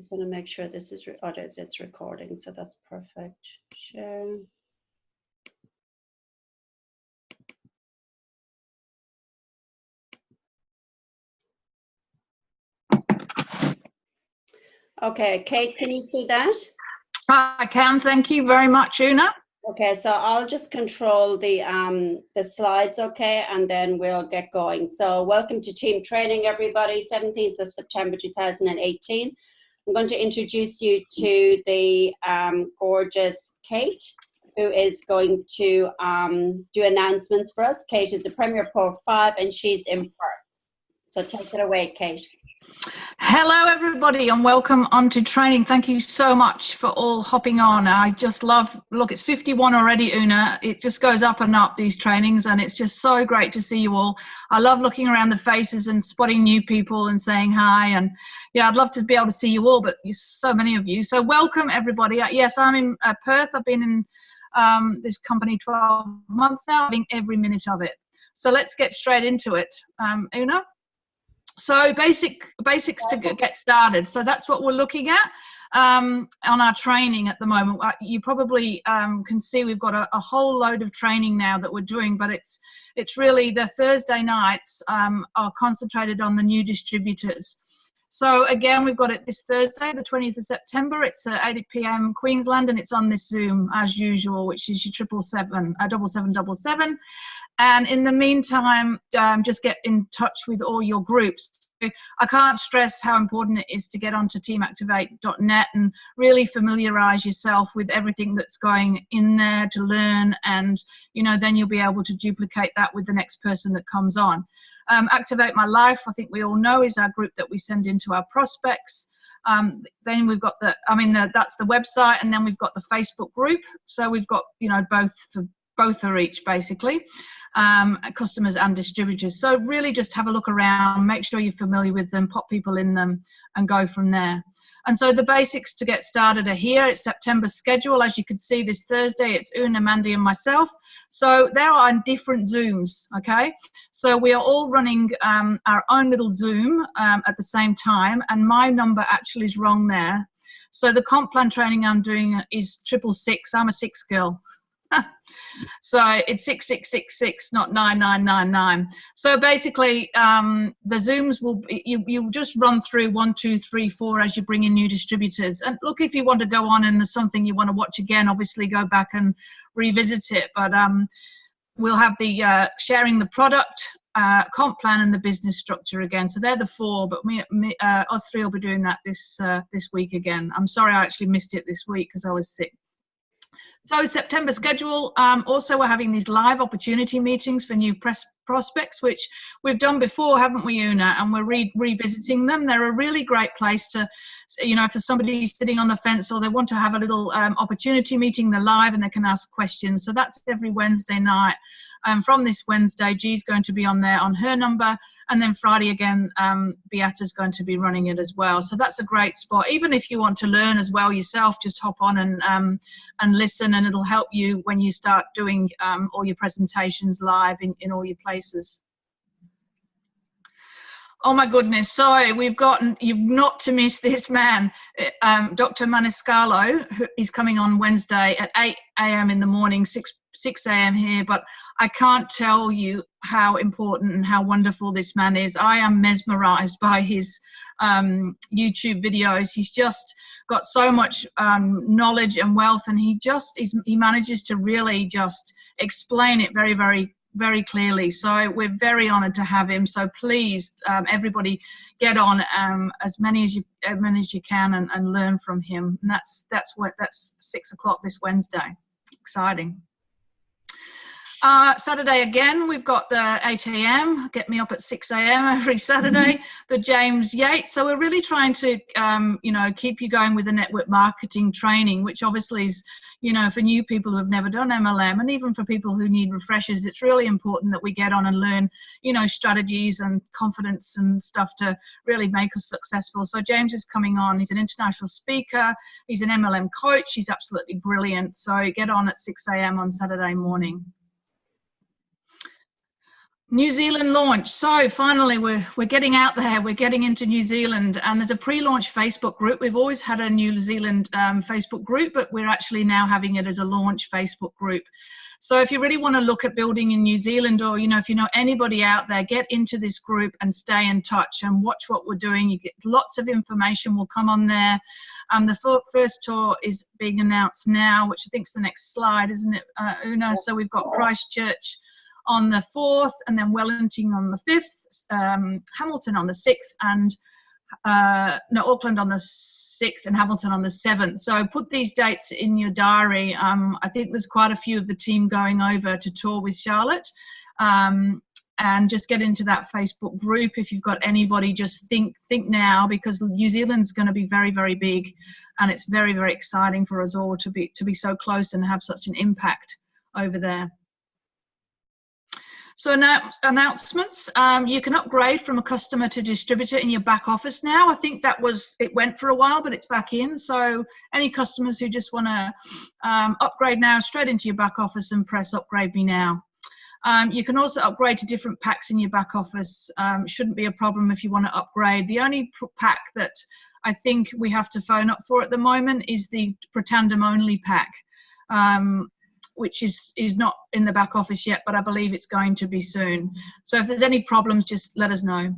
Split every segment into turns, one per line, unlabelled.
just want to make sure this is, it's recording, so that's perfect. Share. Okay, Kate, can you see that?
I can, thank you very much, Una.
Okay, so I'll just control the slides, okay, and then we'll get going. So welcome to team training, everybody, 17th of September 2018. I'm going to introduce you to the gorgeous Kate, who is going to do announcements for us. Kate is a Premier Pro 5 and she's in Perth. So take it away, Kate.
Hello everybody and welcome onto training. Thank you so much for all hopping on. I just love, look, it's 51 already, Una. It just goes up and up, these trainings, and it's just so great to see you all. I love looking around the faces and spotting new people and saying hi, and yeah, I'd love to be able to see you all, but there's so many of you. So welcome everybody. Yes, I'm in Perth. I've been in this company 12 months now, having every minute of it. So let's get straight into it. Una? So basics to get started. So that's what we're looking at on our training at the moment. You probably can see we've got a whole load of training now that we're doing, but it's really the Thursday nights are concentrated on the new distributors. So again, we've got it this Thursday, the 20th of September. It's at 8 p.m. Queensland, and it's on this Zoom as usual, which is your 777. And in the meantime, just get in touch with all your groups. I can't stress how important it is to get onto teamactivate.net and really familiarize yourself with everything that's going in there to learn, and then you'll be able to duplicate that with the next person that comes on. Activate My Life, I think we all know, is our group that we send into our prospects. Then we've got that's the website, and then we've got the Facebook group. So we've got both are each basically, customers and distributors. So really just have a look around, make sure you're familiar with them, pop people in them, and go from there. And so the basics to get started are here. It's September schedule. As you can see, this Thursday, it's Una, Mandy, and myself. So they are on different Zooms, okay? So we are all running our own little Zoom at the same time, and my number actually is wrong there. So the comp plan training I'm doing is 666. I'm a 6 girl. So it's 6666, not 9999. So basically, the Zooms will you just run through 1, 2, 3, 4 as you bring in new distributors. And look, if you want to go on and there's something you want to watch again, obviously go back and revisit it. But we'll have the sharing the product, comp plan, and the business structure again. So they're the 4, but us 3 will be doing that this week again. I'm sorry I actually missed it this week because I was sick. So September schedule, also we're having these live opportunity meetings for new prospects, which we've done before, haven't we, Una? And we're revisiting them. They're a really great place to, if there's somebody sitting on the fence or they want to have a little opportunity meeting, they're live and they can ask questions. So that's every Wednesday night. From this Wednesday, G's going to be on there on her number, and then Friday again, Beata's going to be running it as well. So that's a great spot. Even if you want to learn as well yourself, just hop on and listen, and it'll help you when you start doing all your presentations live in all your places. Oh my goodness, sorry, you've not to miss this man, Dr. Maniscalco, who is coming on Wednesday at 8 a.m. in the morning, 6 a.m. here, but I can't tell you how important and how wonderful this man is. I am mesmerized by his YouTube videos. He's just got so much knowledge and wealth, and he manages to really just explain it very, very, very clearly. So we're very honored to have him. So please, everybody, get on as many as you can and learn from him. And that's 6 o'clock this Wednesday. Exciting. Saturday again, we've got the 8 a.m. Get me up at 6 a.m. every Saturday, the James Yates. So we're really trying to, keep you going with the network marketing training, which obviously is, for new people who have never done MLM, and even for people who need refreshers, it's really important that we get on and learn, strategies and confidence and stuff to really make us successful. So James is coming on. He's an international speaker. He's an MLM coach. He's absolutely brilliant. So get on at 6 a.m. on Saturday morning. New Zealand launch. So finally we're getting out there, we're getting into New Zealand, and there's a pre-launch Facebook group. We've always had a New Zealand Facebook group, but we're actually now having it as a launch Facebook group. So if you really want to look at building in New Zealand, or if you know anybody out there, get into this group and stay in touch and watch what we're doing. You get lots of information will come on there. The first tour is being announced now, which I think is the next slide, isn't it, Una? So we've got Christchurch on the 4th, and then Wellington on the 5th, Hamilton on the 6th, and Auckland on the 6th, and Hamilton on the 7th. So put these dates in your diary. I think there's quite a few of the team going over to tour with Charlotte, and just get into that Facebook group. If you've got anybody, just think now, because New Zealand's going to be very, very big, and it's very, very exciting for us all to be so close and have such an impact over there. So now, announcements. You can upgrade from a customer to distributor in your back office now. I think it went for a while, but it's back in. So any customers who just want to upgrade now, straight into your back office and press upgrade me now. You can also upgrade to different packs in your back office. Shouldn't be a problem if you want to upgrade. The only pack that I think we have to phone up for at the moment is the Pretandem only pack. Which is not in the back office yet, but I believe it's going to be soon. So if there's any problems, just let us know.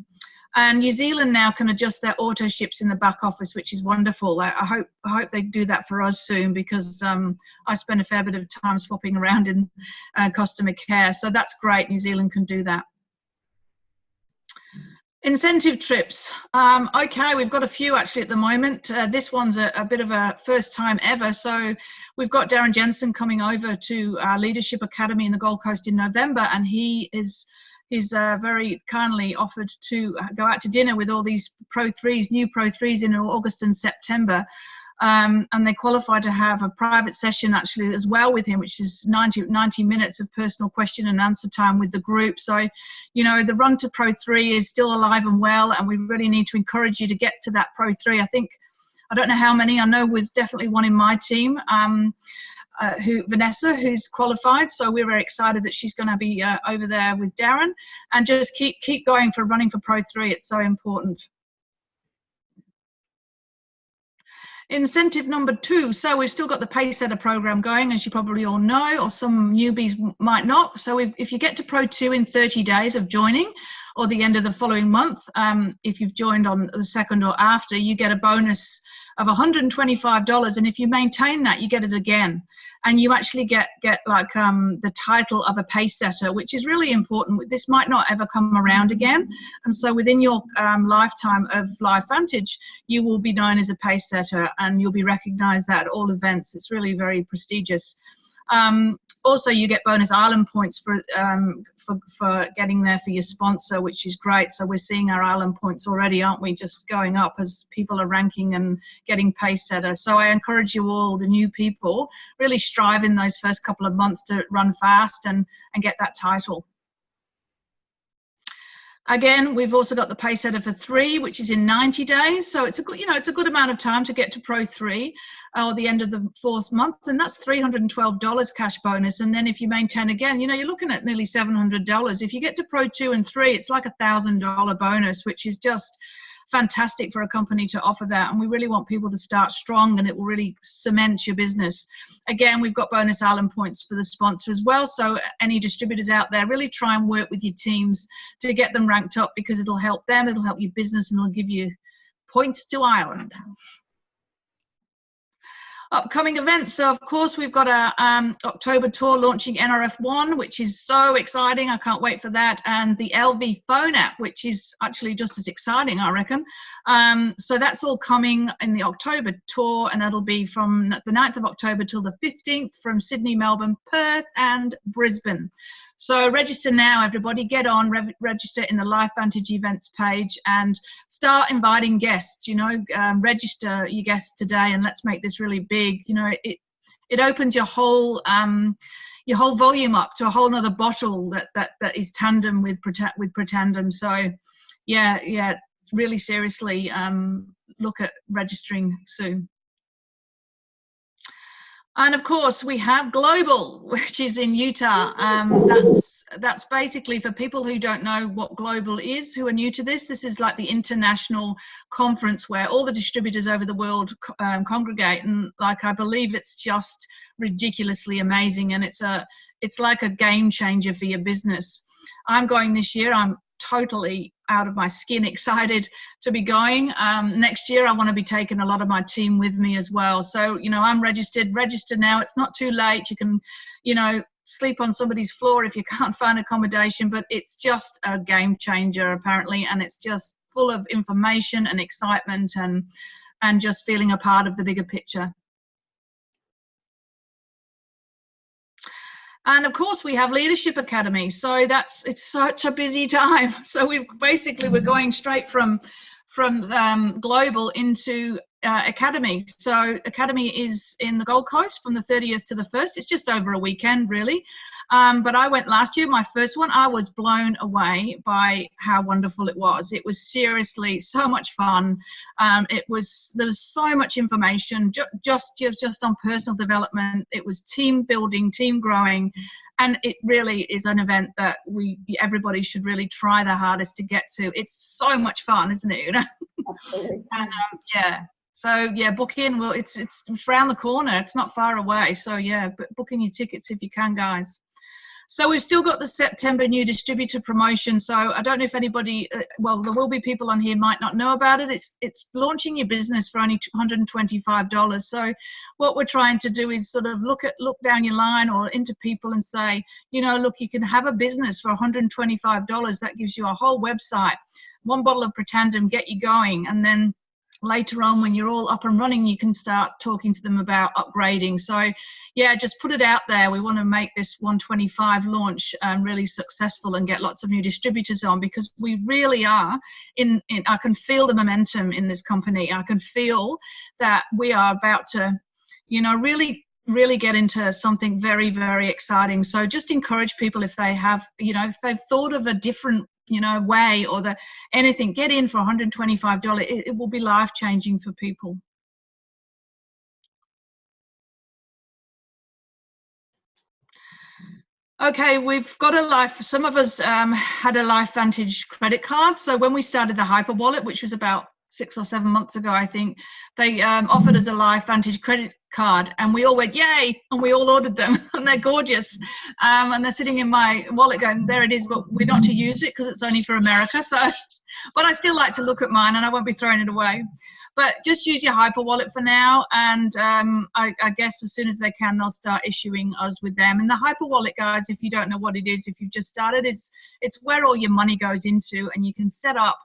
And New Zealand now can adjust their auto ships in the back office, which is wonderful. I hope they do that for us soon, because I spend a fair bit of time swapping around in customer care. So that's great. New Zealand can do that. Incentive trips. Okay, we've got a few actually at the moment. This one's a bit of a first time ever. So we've got Darren Jensen coming over to our Leadership Academy in the Gold Coast in November, and he's very kindly offered to go out to dinner with all these new Pro 3s in August and September. And they qualify to have a private session actually as well with him, which is 90 minutes of personal question and answer time with the group. So, the run to Pro 3 is still alive and well, and we really need to encourage you to get to that Pro 3. I don't know how many. I know there's definitely one in my team, Vanessa, who's qualified. So we're very excited that she's going to be over there with Darren, and just keep going for running for Pro 3. It's so important. Incentive number 2. So we've still got the Paysetter program going, as you probably all know, or some newbies might not. So if you get to Pro 2 in 30 days of joining, or the end of the following month, if you've joined on the 2nd or after, you get a bonus of $125, and if you maintain that, you get it again, and you actually get like the title of a Paysetter, which is really important. This might not ever come around again, and so within your lifetime of LifeVantage, you will be known as a Paysetter, and you'll be recognized at all events. It's really very prestigious. Also, you get bonus Island points for getting there for your sponsor, which is great. So we're seeing our Island points already, aren't we, just going up as people are ranking and getting Paysetter. So I encourage you all, the new people, really strive in those first couple of months to run fast and get that title. Again, we've also got the Paysetter for 3, which is in 90 days. So it's a good, it's a good amount of time to get to Pro 3 or the end of the 4th month, and that's $312 cash bonus. And then if you maintain again, you're looking at nearly $700. If you get to Pro 2 and 3, it's like $1,000 bonus, which is just fantastic for a company to offer that. And we really want people to start strong, and it will really cement your business. Again, we've got bonus Island points for the sponsor as well. So any distributors out there, really try and work with your teams to get them ranked up, because it'll help them, it'll help your business, and it'll give you points to Ireland. Upcoming events. So of course we've got our October tour launching NRF1, which is so exciting. I can't wait for that. And the LV phone app, which is actually just as exciting, I reckon. So that's all coming in the October tour, and that'll be from the 9th of October till the 15th from Sydney, Melbourne, Perth and Brisbane. So register now, everybody. Get on, register in the LifeVantage events page and start inviting guests. Register your guests today, and let's make this really big. It opens your whole volume up to a whole nother bottle that is tandem with Pretandem. So yeah, really seriously look at registering soon. And of course, we have Global, which is in Utah. That's basically, for people who don't know what Global is, who are new to this, this is like the international conference where all the distributors over the world congregate. And like, I believe it's just ridiculously amazing. And it's like a game changer for your business. I'm going this year. I'm totally out of my skin excited to be going. Next year I want to be taking a lot of my team with me as well. So, you know, I'm registered now. It's not too late. You can, you know, sleep on somebody's floor if you can't find accommodation, but it's just a game changer apparently, and it's just full of information and excitement and just feeling a part of the bigger picture. And of course we have Leadership Academy. So it's such a busy time. So we're going straight from Global into Academy. So Academy is in the Gold Coast from the 30th to the 1st. It's just over a weekend really. But I went last year, my first one. I was blown away by how wonderful it was. It was seriously so much fun. There was so much information just on personal development. It was team building, team growing, and it really is an event that everybody should really try their hardest to get to. It's so much fun, isn't it, Una?
Absolutely.
And, yeah. So yeah, book in. Well, it's around the corner. It's not far away. So yeah, but book in your tickets if you can, guys. So we've still got the September new distributor promotion. So I don't know if anybody, well, there will be people on here might not know about it. It's launching your business for only $125. So what we're trying to do is sort of look down your line or into people and say, you know, look, you can have a business for $125. That gives you a whole website, one bottle of Pretandem, get you going, and then later on when you're all up and running you can start talking to them about upgrading. So yeah, just put it out there. We want to make this 125 launch really successful and get lots of new distributors on, because we really are I can feel the momentum in this company. I can feel that we are about to, you know, really get into something very, very exciting. So just encourage people, if they have, you know, if they've thought of a different, you know, way or anything, get in for $125. It will be life-changing for people. Okay, we've got some of us had a LifeVantage credit card. So when we started the Hyper Wallet, which was about 6 or 7 months ago, I think, they offered us a LifeVantage credit card, and we all went, yay, and we all ordered them, and they're gorgeous. And they're sitting in my wallet going, there it is, but we're not to use it because it's only for America. So, but I still like to look at mine, and I won't be throwing it away. But just use your Hyper Wallet for now, and I guess as soon as they can, they'll start issuing us with them. And the Hyper Wallet, guys, if you don't know what it is, if you've just started, it's where all your money goes into, and you can set up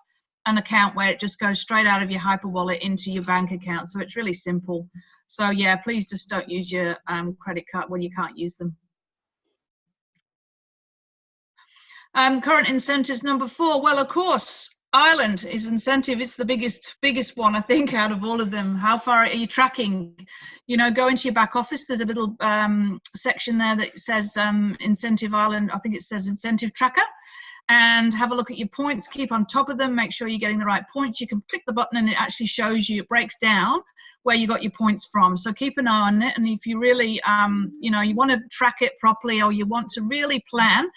an account where it just goes straight out of your Hyper Wallet into your bank account. So it's really simple. So yeah, please just don't use your credit card when you can't use them. Current incentives number 4. Well, of course, Ireland is incentive. It's the biggest one, I think, out of all of them. How far are you tracking? You know, go into your back office. There's a little section there that says Incentive Ireland. I think it says Incentive Tracker. And have a look at your points, keep on top of them, make sure you're getting the right points. You can click the button and it actually shows you, it breaks down where you got your points from. So keep an eye on it. And if you really, you know, you want to track it properly, or you want to really plan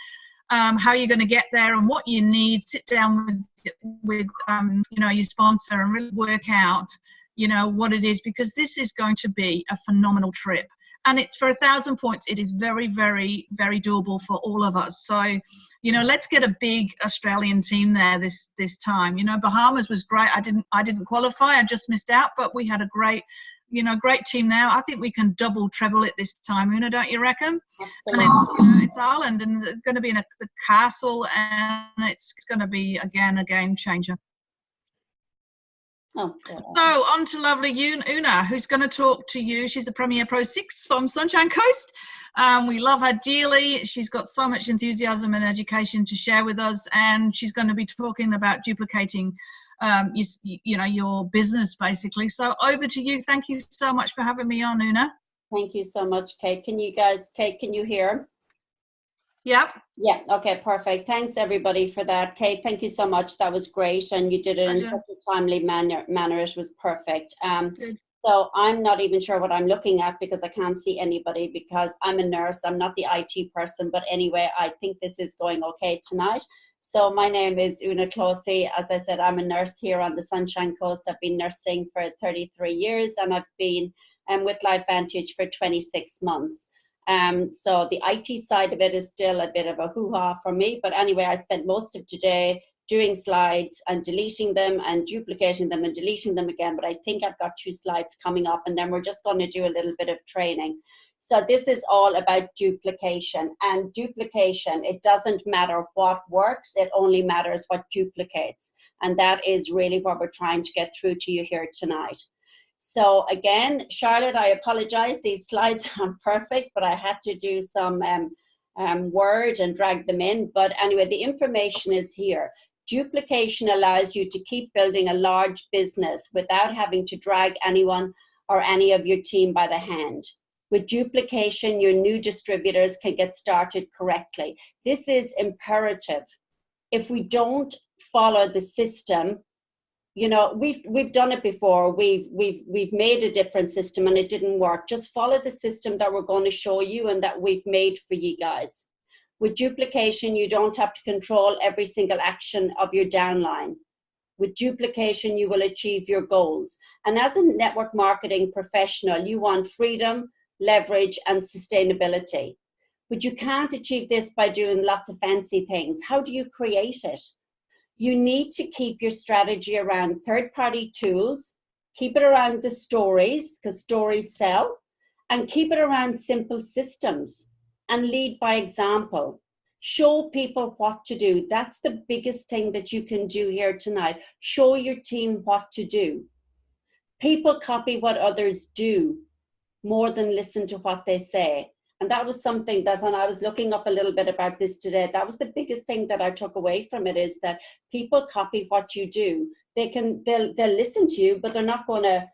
how you're going to get there and what you need, sit down with you know, your sponsor and really work out, you know, what it is, because this is going to be a phenomenal trip. And it's for 1,000 points. It is very, very, very doable for all of us. So, you know, let's get a big Australian team there this time. You know, Bahamas was great. I didn't qualify. I just missed out. But we had a great, you know, great team now. I think we can double, treble it this time, Una, don't you reckon? Absolutely. And it's, you know, it's Ireland, and it's going to be in the castle, and it's going to be again a game changer.
Oh,
so on to lovely Una, who's going to talk to you. She's a Premier Pro 6 from Sunshine Coast. We love her dearly. She's got so much enthusiasm and education to share with us, and she's going to be talking about duplicating you know, your business basically. So over to you. Thank you so much for having me on, Una.
Thank you so much, Kate. Kate, can you hear?
Yeah.
Yeah. Okay. Perfect. Thanks everybody for that. Kate, thank you so much. That was great, and you did it in such a timely manner. It was perfect. So I'm not even sure what I'm looking at because I can't see anybody because I'm a nurse. I'm not the IT person. But anyway, I think this is going okay tonight. So my name is Una Closey. As I said, I'm a nurse here on the Sunshine Coast. I've been nursing for 33 years and I've been with LifeVantage for 26 months. So the IT side of it is still a bit of a hoo-ha for me. But anyway, I spent most of today doing slides and deleting them and duplicating them and deleting them again. But I think I've got 2 slides coming up and then we're just going to do a little bit of training. So this is all about duplication, and duplication, it doesn't matter what works, it only matters what duplicates. And that is really what we're trying to get through to you here tonight. So again, Charlotte, I apologize, these slides aren't perfect, but I had to do some Word and drag them in. But anyway, the information is here. Duplication allows you to keep building a large business without having to drag anyone or any of your team by the hand. With duplication, your new distributors can get started correctly. This is imperative. If we don't follow the system, you know, we've done it before. We've made a different system and it didn't work. Just follow the system that we're going to show you and that we've made for you guys. With duplication, you don't have to control every single action of your downline. With duplication, you will achieve your goals. And as a network marketing professional, you want freedom, leverage, and sustainability. But you can't achieve this by doing lots of fancy things. How do you create it? You need to keep your strategy around third-party tools, keep it around the stories, because stories sell, and keep it around simple systems, and lead by example. Show people what to do. That's the biggest thing that you can do here tonight. Show your team what to do. People copy what others do more than listen to what they say. And that was something that when I was looking up a little bit about this today, that was the biggest thing that I took away from it, is that people copy what you do. They'll listen to you, but they're not going to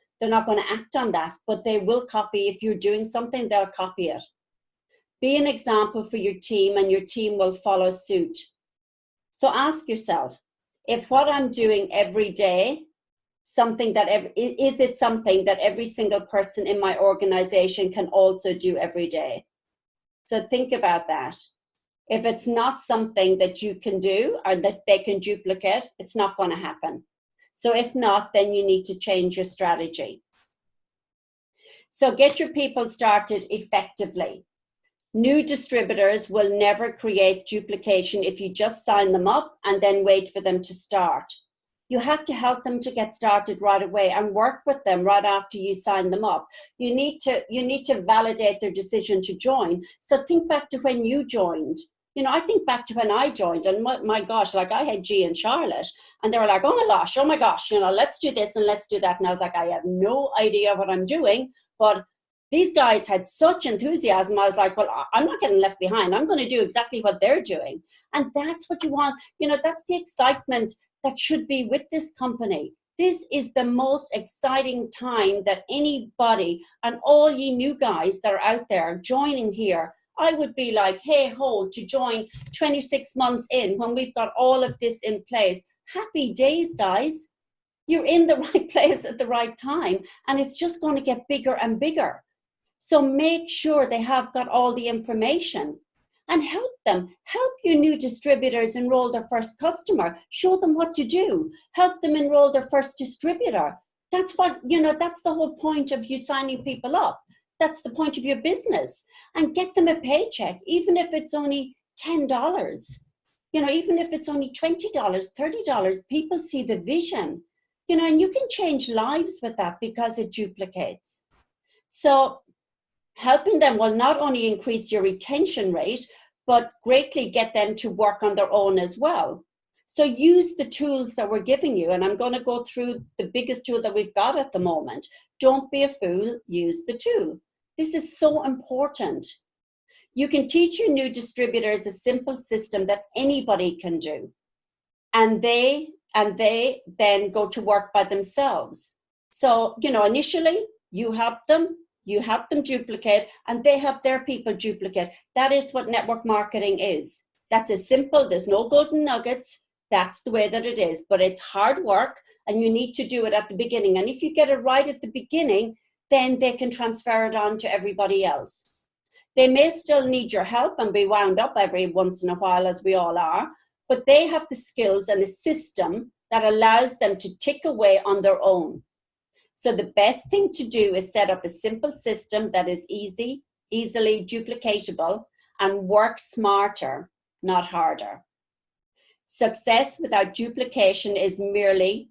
act on that. But they will copy. If you're doing something, they'll copy it. Be an example for your team and your team will follow suit. So ask yourself, if what I'm doing every day, is it something that every single person in my organization can also do every day? So think about that. If it's not something that you can do or that they can duplicate, it's not going to happen. So if not, then you need to change your strategy. So get your people started effectively. New distributors will never create duplication if you just sign them up and then wait for them to start. You have to help them to get started right away and work with them right after you sign them up. You need to validate their decision to join. So think back to when you joined. You know, I think back to when I joined, and my gosh, like I had G and Charlotte, and they were like, oh my gosh, you know, let's do this and let's do that. And I was like, I have no idea what I'm doing, but these guys had such enthusiasm. I was like, well, I'm not getting left behind. I'm going to do exactly what they're doing. And that's what you want. You know, that's the excitement that should be with this company. This is the most exciting time that anybody, and all you new guys that are out there joining here, I would be like, hey ho, to join 26 months in when we've got all of this in place. Happy days, guys. You're in the right place at the right time, and it's just going to get bigger and bigger. So make sure they have got all the information. And help them. Help your new distributors enroll their first customer. Show them what to do. Help them enroll their first distributor. That's what, you know, that's the whole point of you signing people up. That's the point of your business. And get them a paycheck, even if it's only $10. You know, even if it's only $20, $30, people see the vision. You know, and you can change lives with that because it duplicates. So helping them will not only increase your retention rate, but greatly get them to work on their own as well. So use the tools that we're giving you. And I'm going to go through the biggest tool that we've got at the moment. Don't be a fool, use the tool. This is so important. You can teach your new distributors a simple system that anybody can do. And they then go to work by themselves. So, you know, initially you help them duplicate, and they help their people duplicate. That is what network marketing is. That's as simple. There's no golden nuggets. That's the way that it is. But it's hard work, and you need to do it at the beginning. And if you get it right at the beginning, then they can transfer it on to everybody else. They may still need your help and be wound up every once in a while, as we all are, but they have the skills and the system that allows them to tick away on their own. So the best thing to do is set up a simple system that is easily duplicatable and work smarter, not harder. Success without duplication is merely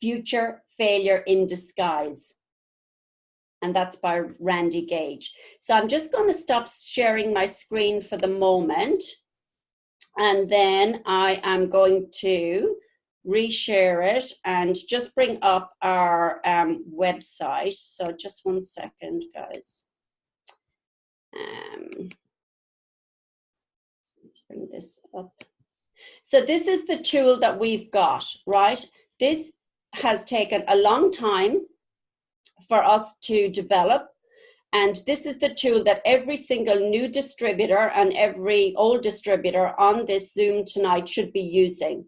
future failure in disguise. And that's by Randy Gage. So I'm just going to stop sharing my screen for the moment. And then I am going to reshare it and just bring up our website. So just one second, guys. Bring this up. So this is the tool that we've got, right? This has taken a long time for us to develop. And this is the tool that every single new distributor and every old distributor on this Zoom tonight should be using.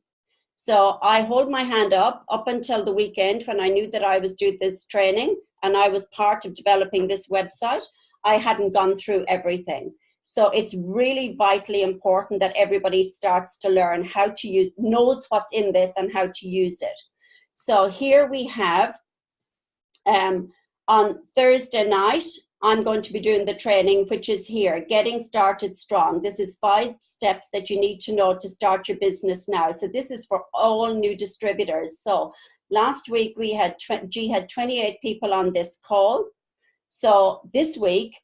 So I hold my hand up until the weekend when I knew that I was doing this training and I was part of developing this website. I hadn't gone through everything. So it's really vitally important that everybody starts to learn how to use, knows what's in this and how to use it. So here we have, on Thursday night, I'm going to be doing the training, which is here, Getting Started Strong. This is 5 steps that you need to know to start your business now. So this is for all new distributors. So last week we had, G had 28 people on this call. So this week,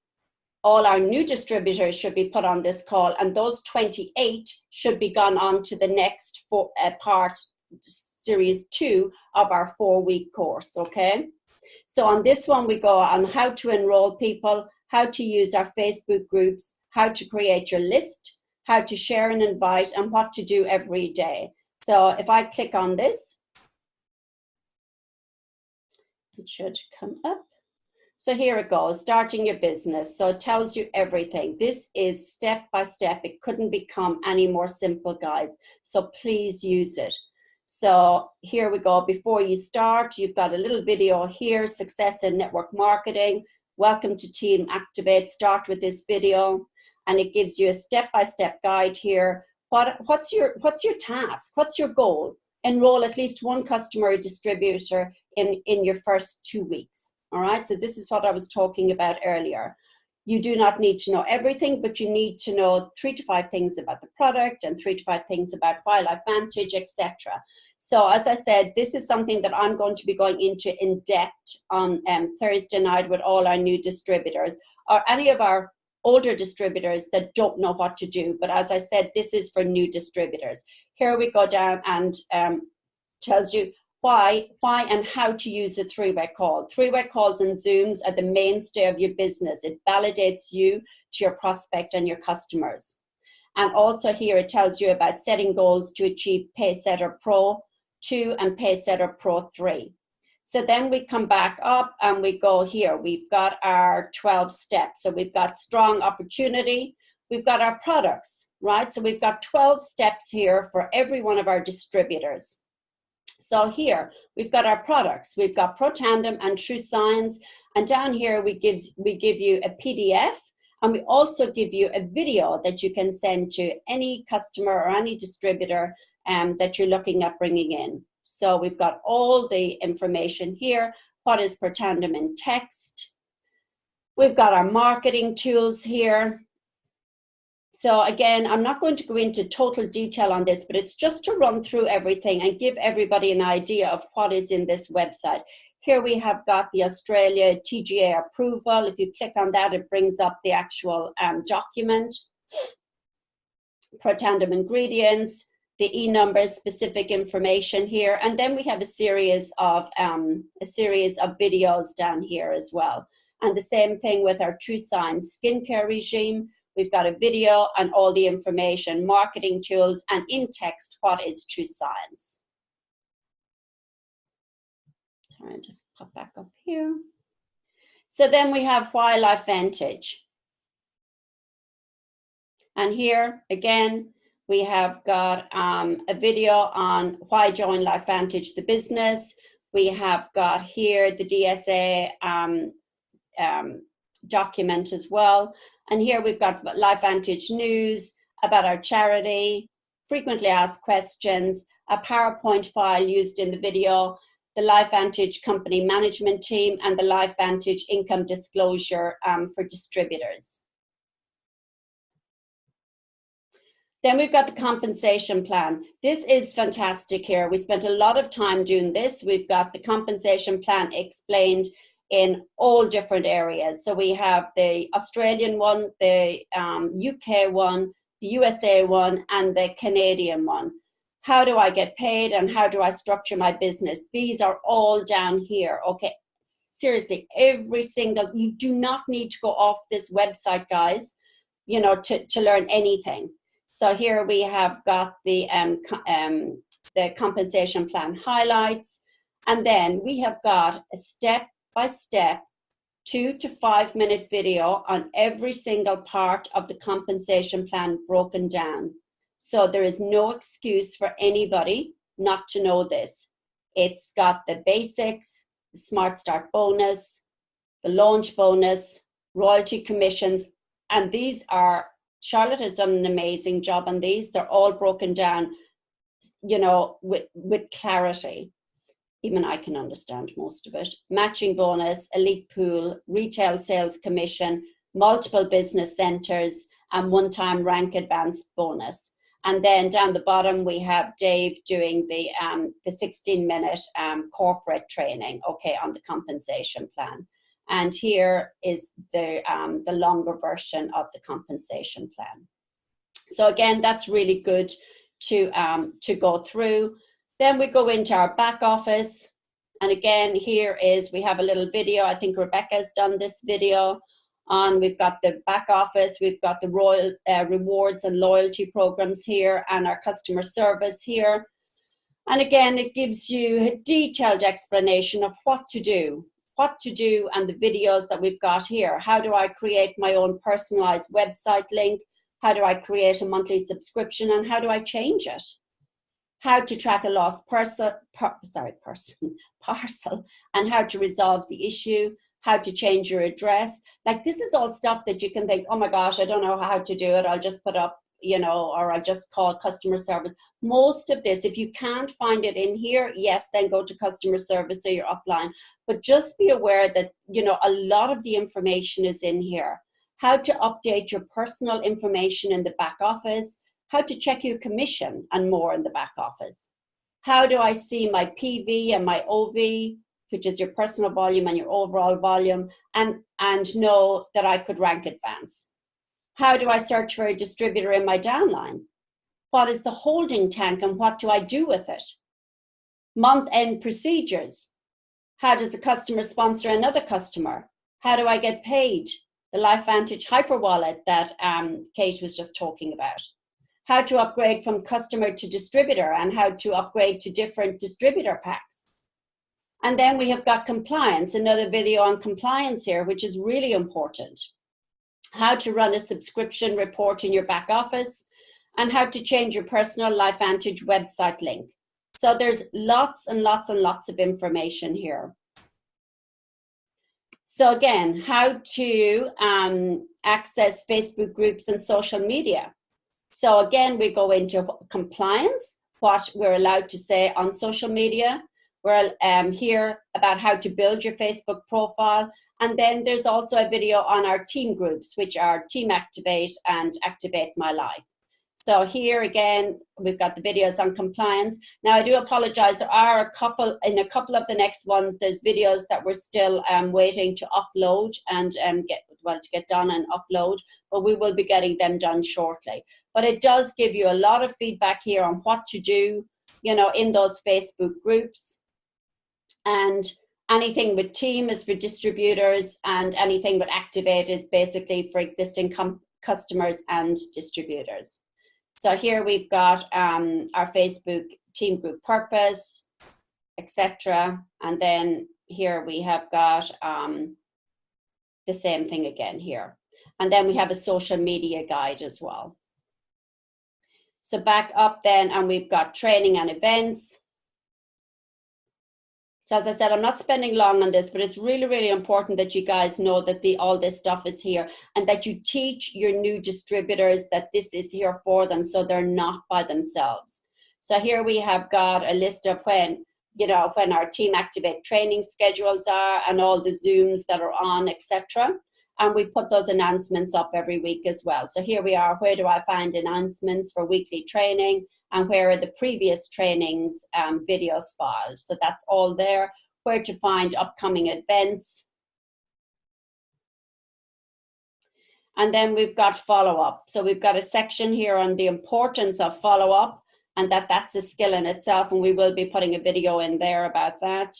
all our new distributors should be put on this call, and those 28 should be gone on to the next part, series 2 of our 4-week course, okay? So on this one, we go on how to enroll people, how to use our Facebook groups, how to create your list, how to share and invite, and what to do every day. So if I click on this, it should come up. So here it goes, starting your business. So it tells you everything. This is step by step. It couldn't become any more simple, guys. So please use it. So here we go. Before you start, you've got a little video here, Success in Network Marketing. Welcome to Team Activate. Start with this video, and it gives you a step-by-step guide here. What's your task? What's your goal? Enroll at least one customer or distributor in your first 2 weeks. All right, so this is what I was talking about earlier. You do not need to know everything, but you need to know 3 to 5 things about the product and 3 to 5 things about Wildlife Vantage, etc. So as I said, this is something that I'm going to be going into in depth on Thursday night with all our new distributors or any of our older distributors that don't know what to do. But as I said, this is for new distributors. Here we go down and tells you why and how to use a 3-way call. 3-way calls and Zooms are the mainstay of your business. It validates you to your prospect and your customers. And also here it tells you about setting goals to achieve Pacesetter Pro 2 and Pacesetter Pro 3. So then we come back up and we go here. We've got our 12 steps. So we've got strong opportunity. We've got our products, right? So we've got 12 steps here for every one of our distributors. So here we've got our products. We've got ProTandem and True Science, and down here we give you a PDF, and we also give you a video that you can send to any customer or any distributor that you're looking at bringing in. So we've got all the information here. What is ProTandem in text? We've got our marketing tools here. So again, I'm not going to go into total detail on this, but it's just to run through everything and give everybody an idea of what is in this website. Here we have got the Australia TGA approval. If you click on that, it brings up the actual document. ProTandem ingredients, the e-numbers, specific information here, and then we have a series of videos down here as well. And the same thing with our True Science skincare regime. We've got a video and all the information, marketing tools, and in text, what is True Science. Sorry, I'll just pop back up here. So then we have Wildlife Vantage. And here, again, we have got a video on why join Life Vantage the business. We have got here the DSA document as well. And here we've got LifeVantage news about our charity, frequently asked questions, a PowerPoint file used in the video, the LifeVantage company management team, and the LifeVantage income disclosure for distributors. Then we've got the compensation plan. This is fantastic here. We spent a lot of time doing this. We've got the compensation plan explained in all different areas. So we have the Australian one, the UK one, the USA one, and the Canadian one. How do I get paid and how do I structure my business? These are all down here, okay? Seriously, every single, you do not need to go off this website, guys, you know, to learn anything. So here we have got the compensation plan highlights, and then we have got a step-by-step 2 to 5 minute video on every single part of the compensation plan broken down. So there is no excuse for anybody not to know this. It's got the basics, the Smart Start bonus, the launch bonus, royalty commissions, and these are, Charlotte has done an amazing job on these. They're all broken down, you know, with clarity. Even I can understand most of it. Matching bonus, elite pool, retail sales commission, multiple business centers, and one-time rank advance bonus. And then down the bottom, we have Dave doing the 16-minute corporate training, okay, on the compensation plan. And here is the longer version of the compensation plan. So again, that's really good to go through. Then we go into our back office. And again, here is, we have a little video. I think Rebecca's done this video on, we've got the back office, we've got the royal rewards and loyalty programs here, and our customer service here. And again, it gives you a detailed explanation of what to do and the videos that we've got here. How do I create my own personalized website link? How do I create a monthly subscription, and how do I change it? How to track a lost parcel, and how to resolve the issue, how to change your address. Like, this is all stuff that you can think, oh my gosh, I don't know how to do it. I'll just put up, you know, or I'll just call customer service. Most of this, if you can't find it in here, yes, then go to customer service or your upline. But just be aware that, you know, a lot of the information is in here. How to update your personal information in the back office, how to check your commission and more in the back office. How do I see my PV and my OV, which is your personal volume and your overall volume, and know that I could rank advance? How do I search for a distributor in my downline? What is the holding tank and what do I do with it? Month-end procedures. How does the customer sponsor another customer? How do I get paid? The LifeVantage Hyper Wallet that Kate was just talking about. How to upgrade from customer to distributor and how to upgrade to different distributor packs. And then we have got compliance, another video on compliance here, which is really important. How to run a subscription report in your back office, and how to change your personal LifeVantage website link. So there's lots and lots and lots of information here. So again, how to access Facebook groups and social media. So again, we go into compliance, what we're allowed to say on social media. We're here about how to build your Facebook profile. And then there's also a video on our team groups, which are Team Activate and Activate My Life. So here again, we've got the videos on compliance. Now I do apologize, there are a couple of the next ones, there's videos that we're still waiting to upload and to get done and upload, but we will be getting them done shortly. But it does give you a lot of feedback here on what to do, you know, in those Facebook groups. And anything with team is for distributors, and anything with Activate is basically for existing customers and distributors. So here we've got our Facebook team group purpose, etc. And then here we have got the same thing again here. And then we have a social media guide as well. So back up then, and we've got training and events. So as I said, I'm not spending long on this, but it's really, really important that you guys know that all this stuff is here, and that you teach your new distributors that this is here for them, so they're not by themselves. So here we have got a list of when our Team Activate training schedules are, and all the Zooms that are on, etc. And we put those announcements up every week as well. So here we are, where do I find announcements for weekly training? And where are the previous trainings videos files? So that's all there. Where to find upcoming events. And then we've got follow-up. So we've got a section here on the importance of follow-up, and that's a skill in itself, and we will be putting a video in there about that.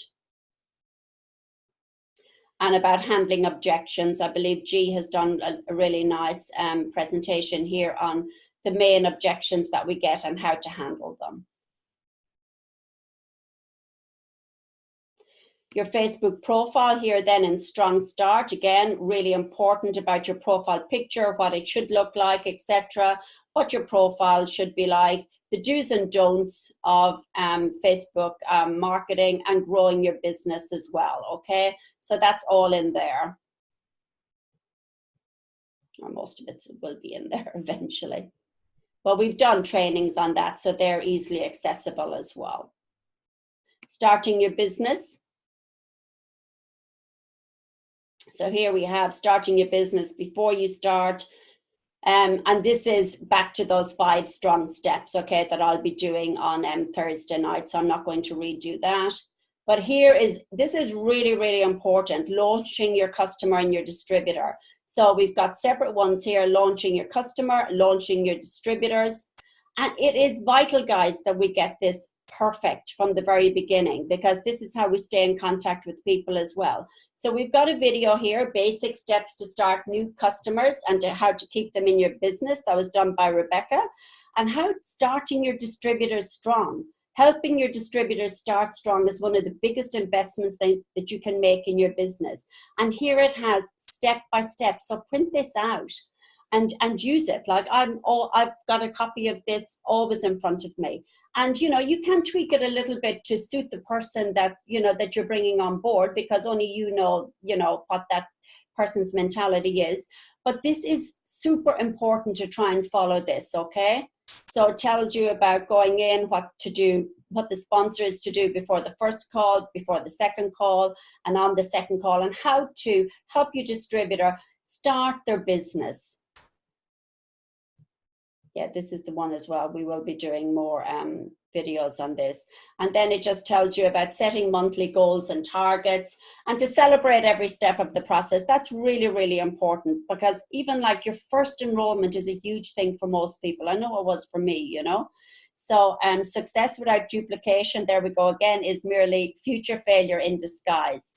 And about handling objections. I believe G has done a really nice presentation here on the main objections that we get and how to handle them. Your Facebook profile here then in Strong Start, again, really important about your profile picture, what it should look like, etc. What your profile should be like, the do's and don'ts of Facebook marketing and growing your business as well, okay? So that's all in there. Or most of it will be in there eventually. Well, we've done trainings on that, so they're easily accessible as well. Starting your business. So here we have starting your business before you start. And this is back to those 5 strong steps, okay, that I'll be doing on Thursday night. So I'm not going to redo that. But this is really, really important, launching your customer and your distributor. So we've got separate ones here, launching your customer, launching your distributors. And it is vital, guys, that we get this perfect from the very beginning, because this is how we stay in contact with people as well. So we've got a video here, basic steps to start new customers and how to keep them in your business. That was done by Rebecca. And how starting your distributors strong. Helping your distributors start strong is one of the biggest investments that you can make in your business. And here it has step by step. So print this out and use it. Like I've got a copy of this always in front of me. And, you can tweak it a little bit to suit the person that you're bringing on board, because only you know what that person's mentality is. But this is super important to try and follow this, okay? So it tells you about going in, what to do, what the sponsor is to do before the first call, before the second call, and on the second call, and how to help your distributor start their business. Yeah, this is the one as well. We will be doing more videos on this. And then it just tells you about setting monthly goals and targets, and to celebrate every step of the process. That's really, really important, because even like your first enrollment is a huge thing for most people. I know it was for me, So success without duplication, there we go again, is merely future failure in disguise.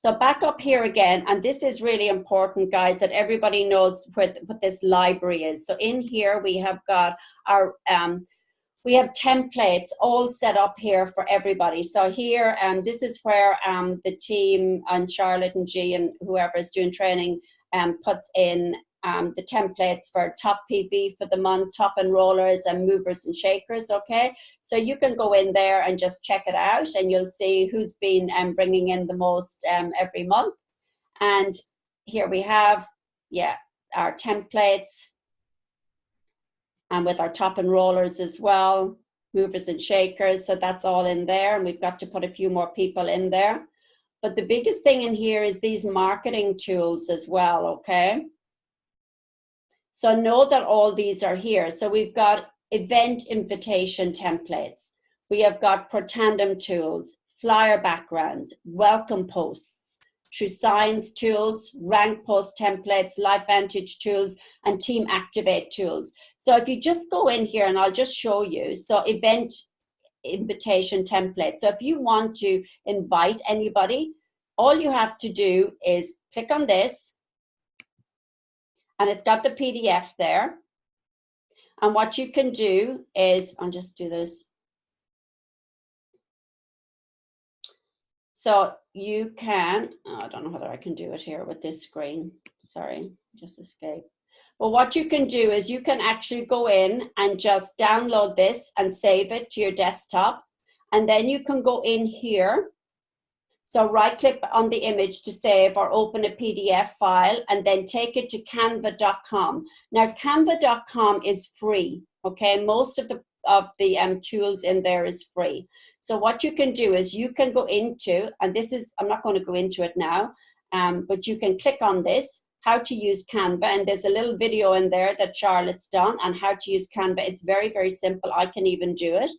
So back up here again, and this is really important, guys, that everybody knows what this library is. So in here we have got our, we have templates all set up here for everybody. So here, this is where the team and Charlotte and G and whoever is doing training puts in the templates for top PV for the month, top enrollers and movers and shakers, okay? So you can go in there and just check it out, and you'll see who's been bringing in the most every month. And here we have, our templates, and with our top enrollers as well, movers and shakers. So that's all in there, and we've got to put a few more people in there. But the biggest thing in here is these marketing tools as well, okay? So know that all these are here. So we've got event invitation templates. We have got Pro Tandem tools, flyer backgrounds, welcome posts, True Science tools, rank post templates, LifeVantage tools, and Team Activate tools. So if you just go in here, and I'll just show you, so event invitation template. So if you want to invite anybody, all you have to do is click on this, and it's got the PDF there. And what you can do is, I'll just do this. So you can, I don't know whether I can do it here with this screen. Sorry, just escape. But what you can do is you can actually go in and just download this and save it to your desktop. And then you can go in here So right click on the image to save or open a PDF file and then take it to canva.com. Now canva.com is free, okay? Most of the tools in there is free. So what you can do is you can go into, and this is, I'm not going to go into it now, but you can click on this, how to use Canva, and there's a little video in there that Charlotte's done on how to use Canva. It's very, very simple. I can even do it.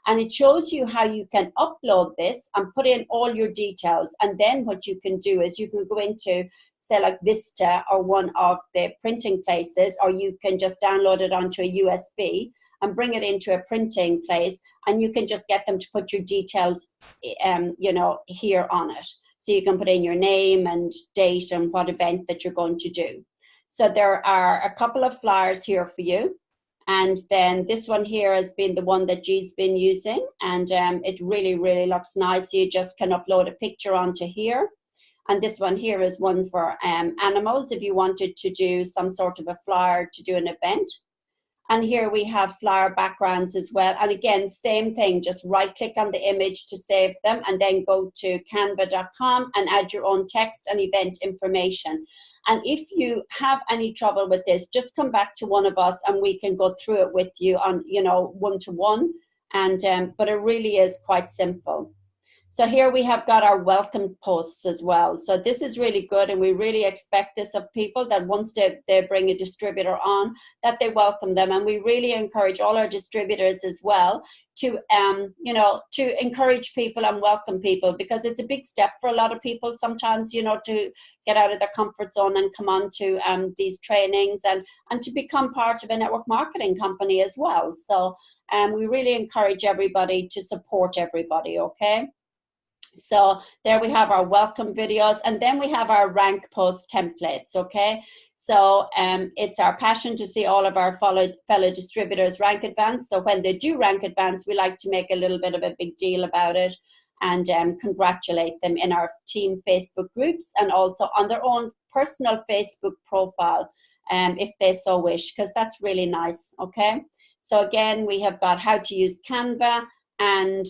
And it shows you how you can upload this and put in all your details. And then what you can do is you can go into, say, like Vista or one of the printing places, or you can just download it onto a USB and bring it into a printing place, and you can just get them to put your details, you know, here on it. So you can put in your name and date and what event that you're going to do. So there are a couple of flyers here for you. And then this one here has been the one that G's been using, and it really, really looks nice. You just can upload a picture onto here. And this one here is one for animals, if you wanted to do some sort of a flyer to do an event. And here we have flyer backgrounds as well. And again, same thing, just right click on the image to save them and then go to canva.com and add your own text and event information. And if you have any trouble with this, just come back to one of us and we can go through it with you on, you know, one-to-one. And but it really is quite simple. So here we have got our welcome posts as well. So this is really good, and we really expect this of people, that once they bring a distributor on, that they welcome them. And we really encourage all our distributors as well to, you know, to encourage people and welcome people, because it's a big step for a lot of people sometimes, you know, to get out of their comfort zone and come on to these trainings and to become part of a network marketing company as well. So we really encourage everybody to support everybody, okay? So there we have our welcome videos, and then we have our rank post templates, okay? So it's our passion to see all of our fellow distributors rank advance. So when they do rank advance, we like to make a little bit of a big deal about it and congratulate them in our team Facebook groups and also on their own personal Facebook profile if they so wish, because that's really nice, okay? So again, we have got how to use Canva and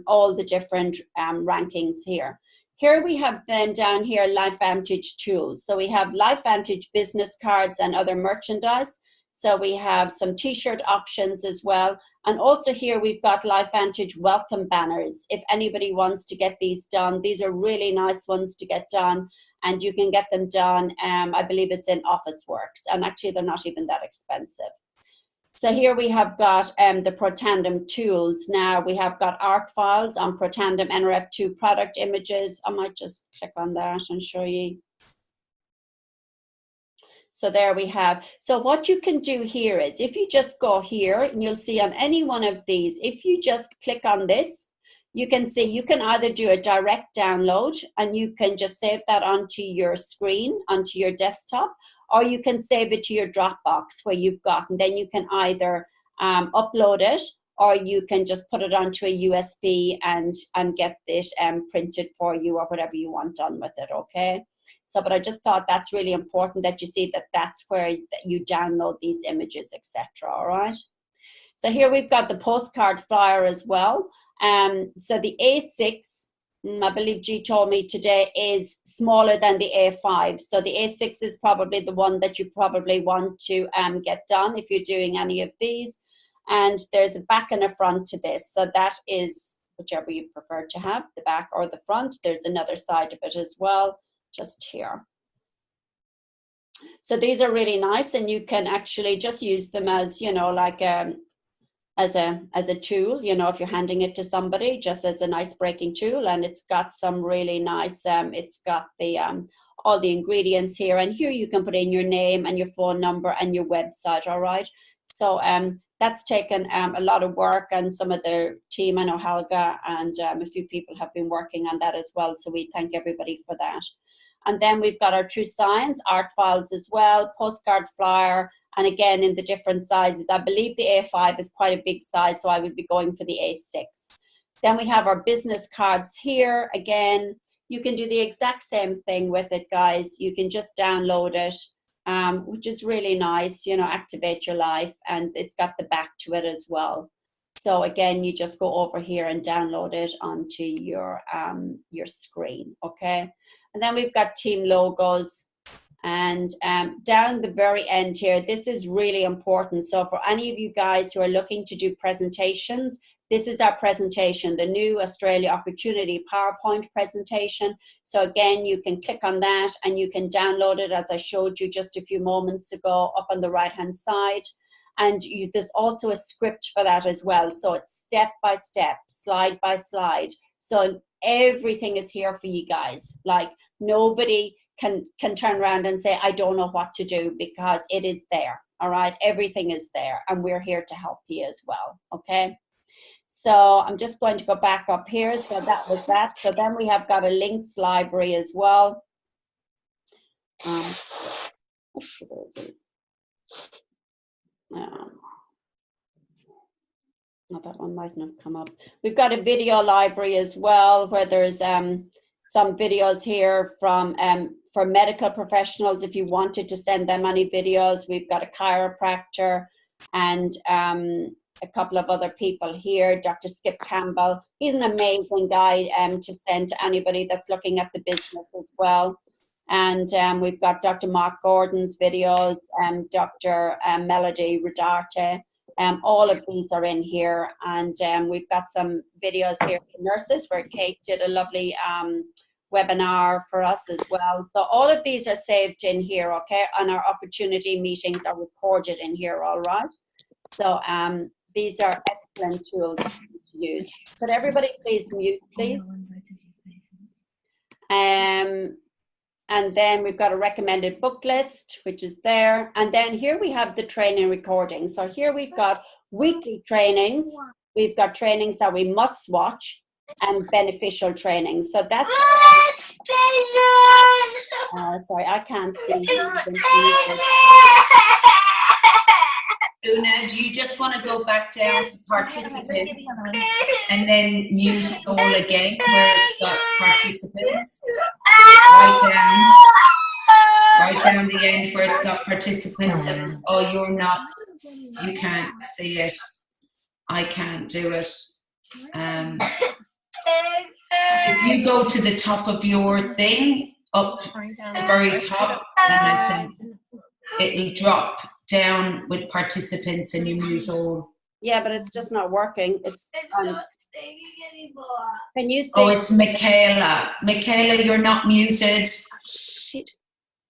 all the different rankings here. Here we have then down here LifeVantage tools. So we have LifeVantage business cards and other merchandise. So we have some t-shirt options as well. And also here we've got LifeVantage welcome banners. If anybody wants to get these done, these are really nice ones to get done, and you can get them done. I believe it's in Officeworks, and actually they're not even that expensive. So here we have got the ProTandem tools. Now we have got art files on ProTandem NRF2 product images. I might just click on that and show you. So there we have. So what you can do here is, if you just go here, and you'll see on any one of these, if you just click on this, you can see you can either do a direct download and you can just save that onto your screen, onto your desktop, or you can save it to your Dropbox where you've got, and then you can either upload it, or you can just put it onto a USB and get it printed for you, or whatever you want done with it, okay? So, but I just thought that's really important that you see that that's where you download these images, etc. All right. So here we've got the postcard flyer as well. So the A6, I believe G told me today, is smaller than the A5. So the A6 is probably the one that you probably want to get done if you're doing any of these. And there's a back and a front to this. So that is whichever you prefer to have, the back or the front. There's another side of it as well, just here. So these are really nice, and you can actually just use them as, you know, like as a tool, you know, if you're handing it to somebody, just as a nice breaking tool. And it's got some really nice, it's got the all the ingredients here, and here you can put in your name and your phone number and your website. All right. So that's taken a lot of work, and some of the team, I know Helga and a few people have been working on that as well. So we thank everybody for that. And then we've got our True Science art files as well, postcard flyer, and again in the different sizes. I believe the A5 is quite a big size, so I would be going for the A6. Then we have our business cards here. Again, you can do the exact same thing with it, guys. You can just download it, which is really nice, you know, activate your life, and it's got the back to it as well. So again, you just go over here and download it onto your screen, okay? And then we've got team logos. And down the very end here, this is really important. So for any of you guys who are looking to do presentations, this is our presentation, the new Australia Opportunity PowerPoint presentation. So again, you can click on that and you can download it, as I showed you just a few moments ago, up on the right-hand side. And there's also a script for that as well. So it's step by step, slide by slide. So everything is here for you guys. Like, nobody can turn around and say, I don't know what to do, because it is there. All right, everything is there, and we're here to help you as well. Okay. So I'm just going to go back up here. So that was that. So then we have got a links library as well. Oops, no, that one mightn't have come up. We've got a video library as well, where there's some videos here from for medical professionals. If you wanted to send them any videos, we've got a chiropractor and a couple of other people here. Dr. Skip Campbell, he's an amazing guy to send to anybody that's looking at the business as well. And we've got Dr. Mark Gordon's videos, Dr. Melody Rodarte. All of these are in here. And we've got some videos here for nurses, where Kate did a lovely webinar for us as well. So all of these are saved in here, okay? And our opportunity meetings are recorded in here, all right? So these are excellent tools to use. Could everybody please mute, please? And then we've got a recommended book list, which is there. And then here we have the training recording. So here we've got weekly trainings. We've got trainings that we must watch and beneficial trainings. So that's... sorry, I can't see.
Una, do you just want to go back down to participants and then use it all again where it's got participants? Right down the end where it's got participants. And, oh, you can't see it. I can't do it. If you go to the top of your thing, up the very top, then I think it'll drop down with participants and you mute all.
Yeah, but it's just not working. It's not staying anymore. Can you see?
Oh, it's Michaela. Michaela, you're not muted.
Shit.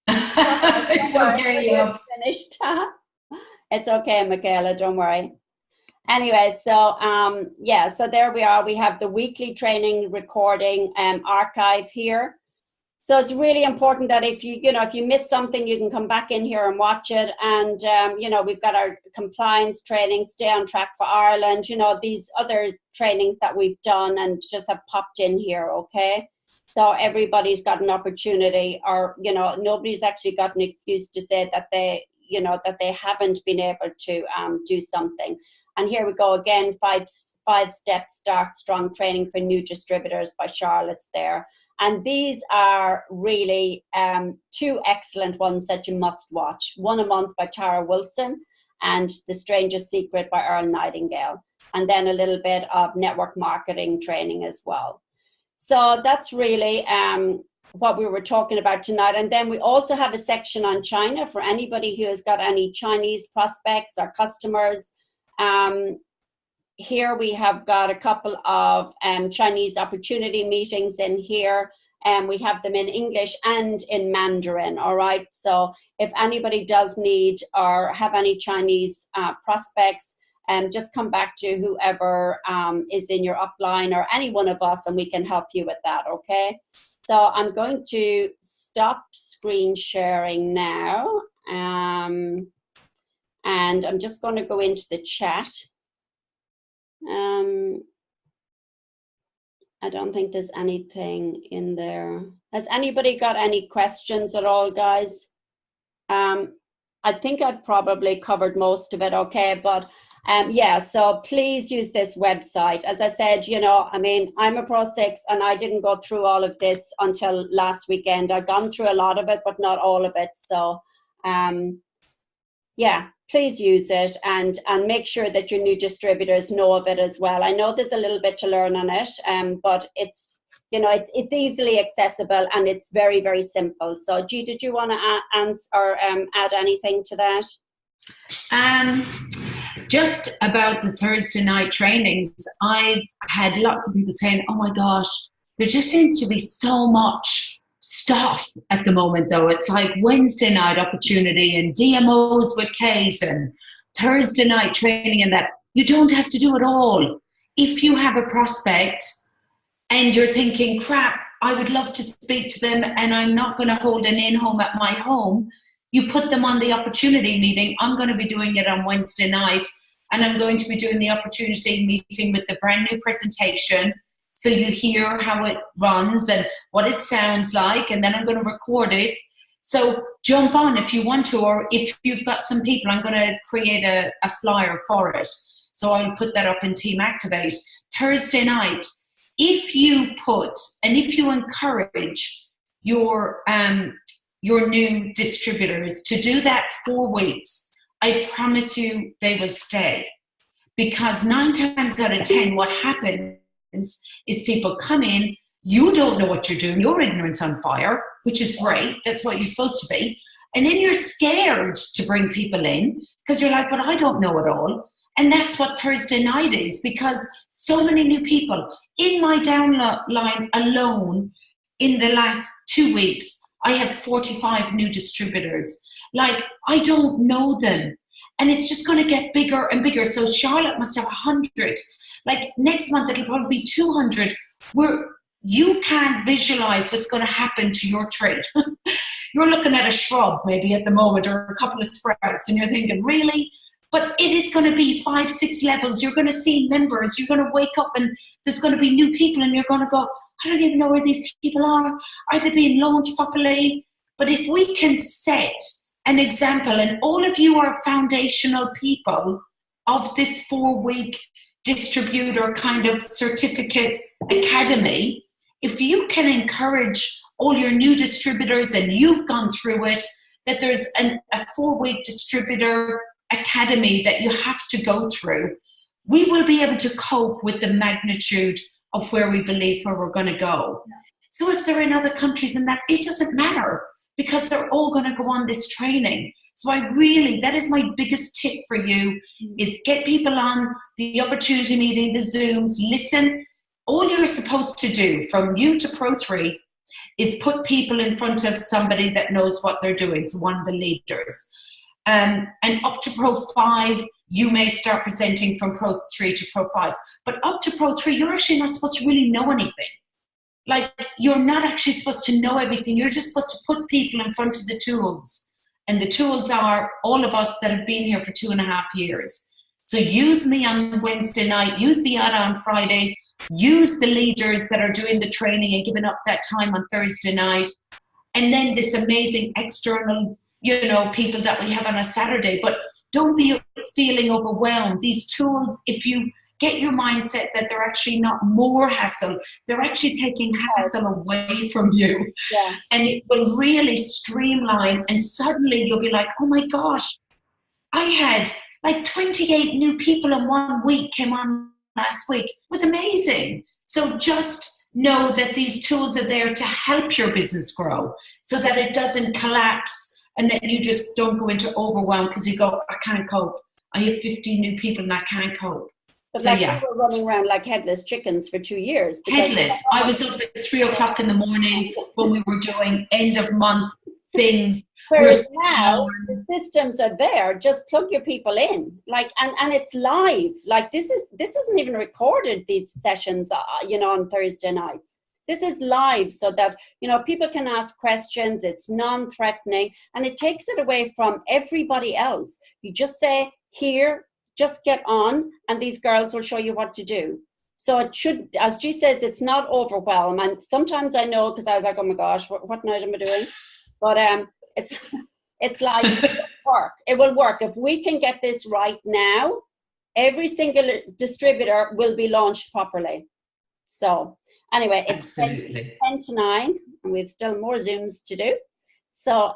It's okay.
You're finished. It's okay, Michaela. Don't worry. Anyway, so yeah, so there we are. We have the weekly training recording archive here. So it's really important that if you miss something, you can come back in here and watch it. And, we've got our compliance training, Stay on Track for Ireland, these other trainings that we've done and just have popped in here, okay? So everybody's got an opportunity, or, nobody's actually got an excuse to say that they haven't been able to do something. And here we go again, five-step Start Strong training for new distributors by Charlotte's there. And these are really two excellent ones that you must watch. One a Month by Tara Wilson and The Stranger's Secret by Earl Nightingale. And then a little bit of network marketing training as well. So that's really what we were talking about tonight. And then we also have a section on China for anybody who has got any Chinese prospects or customers. Here we have got a couple of Chinese opportunity meetings in here, and we have them in English and in Mandarin, all right? So if anybody does need or have any Chinese prospects, just come back to whoever is in your upline or any one of us, and we can help you with that, okay? So I'm going to stop screen sharing now, and I'm just going to go into the chat. I don't think there's anything in there. Has anybody got any questions at all, guys? I think I've probably covered most of it, okay? But yeah, so please use this website. As I said, I'm a Pro 6 and I didn't go through all of this until last weekend. I've gone through a lot of it, but not all of it. So yeah, please use it, and make sure that your new distributors know of it as well. I know there's a little bit to learn on it, but it's, you know, it's easily accessible, and it's very, very simple. So G, did you want to answer or add anything to that?
Just about the Thursday night trainings, I've had lots of people saying, oh my gosh, there just seems to be so much stuff at the moment, though. It's like Wednesday night opportunity and DMOs with Kate and Thursday night training, and that you don't have to do it all. If you have a prospect and you're thinking, crap, I would love to speak to them and I'm not going to hold an in-home at my home, you put them on the opportunity meeting. I'm going to be doing it on Wednesday night, and I'm going to be doing the opportunity meeting with the brand new presentation. So you hear how it runs and what it sounds like, and then I'm going to record it. So jump on if you want to, or if you've got some people, I'm going to create a flyer for it. So I'll put that up in Team Activate. Thursday night, if you put and if you encourage your new distributors to do that 4 weeks, I promise you they will stay. Because 9 times out of 10, what happens is people come in, you don't know what you're doing, your ignorance on fire, which is great, that's what you're supposed to be, and then you're scared to bring people in because you're like, but I don't know it all. And that's what Thursday night is, because so many new people. In my downline alone, in the last 2 weeks, I have 45 new distributors. Like, I don't know them, and it's just going to get bigger and bigger. So Charlotte must have 100. Like next month, it'll probably be 200, where you can't visualize what's going to happen to your trade. You're looking at a shrub maybe at the moment, or a couple of sprouts, and you're thinking, really? But it is going to be 5, 6 levels. You're going to see members. You're going to wake up and there's going to be new people, and you're going to go, I don't even know where these people are. Are they being launched properly? But if we can set an example, and all of you are foundational people of this 4-week distributor kind of certificate academy, if you can encourage all your new distributors, and you've gone through it, that there's a 4-week distributor academy that you have to go through, we will be able to cope with the magnitude of where we believe where we're going to go. So if they're in other countries and that, it doesn't matter, because they're all going to go on this training. So that is my biggest tip for you, is get people on the opportunity meeting, the Zooms, listen. All you're supposed to do from you to Pro 3 is put people in front of somebody that knows what they're doing, so one of the leaders. And up to Pro 5, you may start presenting from Pro 3 to Pro 5. But up to Pro 3, you're actually not supposed to really know anything. Like, you're not actually supposed to know everything. You're just supposed to put people in front of the tools. And the tools are all of us that have been here for 2.5 years. So use me on Wednesday night, use Beata on Friday, use the leaders that are doing the training and giving up that time on Thursday night. And then this amazing external, people that we have on a Saturday. But don't be feeling overwhelmed. These tools, if you get your mindset that they're actually not more hassle, they're actually taking hassle away from you.
Yeah.
And it will really streamline, and suddenly you'll be like, oh my gosh, I had like 28 new people in 1 week came on last week. It was amazing. So just know that these tools are there to help your business grow, so that it doesn't collapse and that you just don't go into overwhelm because you go, I can't cope. I have 50 new people and I can't cope.
But so, we were running around like headless chickens for 2 years.
Headless. I was up at 3 o'clock in the morning when we were doing end of month things.
Whereas now the systems are there. Just plug your people in, and it's live. Like this isn't even recorded. These sessions, on Thursday nights. This is live, so that people can ask questions. It's non-threatening, and it takes it away from everybody else. You just say, here, just get on, and these girls will show you what to do. So it should, as G says, it's not overwhelm. And sometimes I know, because I was like, oh my gosh, what night am I doing? But it's like, it will work. If we can get this right now, every single distributor will be launched properly. So anyway, it's 10 to 9, and we have still more Zooms to do. So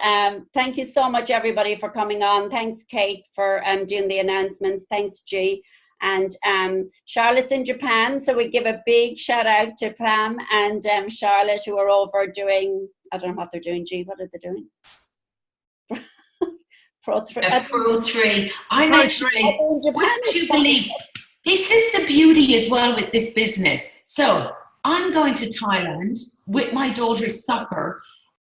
thank you so much, everybody, for coming on. Thanks, Kate, for doing the announcements. Thanks, G. And Charlotte's in Japan, so we give a big shout out to Pam and Charlotte, who are over doing, I don't know what they're doing, G, what are they doing? Pro 3.
Pro 3. I'm actually,
in Japan.
would you believe, this is the beauty as well with this business. So I'm going to Thailand with my daughter's soccer,